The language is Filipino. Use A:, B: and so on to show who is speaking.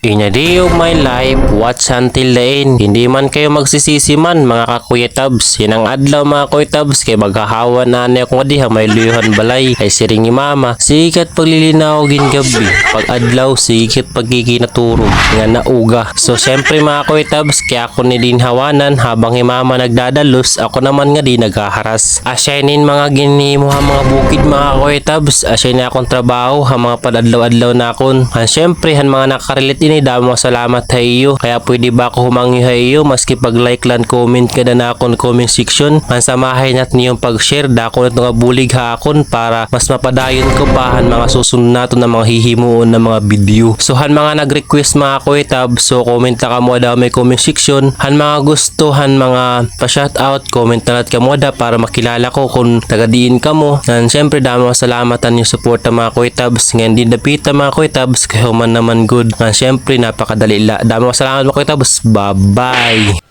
A: In a day of my life, what's until the end? Hindi man kayo magsisisi man mga kakuya tabs. Yan ang adlaw mga kuya tabs kay maghahawa na ani akong diha may luyuhan balay ay siring ni mama. Sikat paglilinaw gin gabi. Pag adlaw sikat pagkikinaturog nga nauga. So syempre mga kuya tabs kaya ako ni din hawanan habang ni mama nagdadalos ako naman nga di naghaharas. Asyainin mga ginimuha mga bukid mga kuya tabs. Asyainin akong trabaho ha mga padadlaw-adlaw na akon. Han syempre han mga nakarelate ini damo salamat ha iyo. Kaya pwede ba ako humangi ha iyo maski pag like lan comment ka na akon comment section. Han samahay nat niyong pag-share dako na nga bulig ha akon para mas mapadayon ko pa han mga susunod nato na mga hihimuon na mga video. So han mga nag-request mga kuya tab so comment na kamo daw may comment section. Han mga gusto han mga pa-shoutout comment na lat kamo da para makilala ko kung tagadiin kamo. Han syempre damo salamatan yung support mga kuya tabs. Ngayon din dapita mga kuya tabs kayo man naman good. Han syempre napakadali la. Damo salamat mga kuya tabs. Bye bye.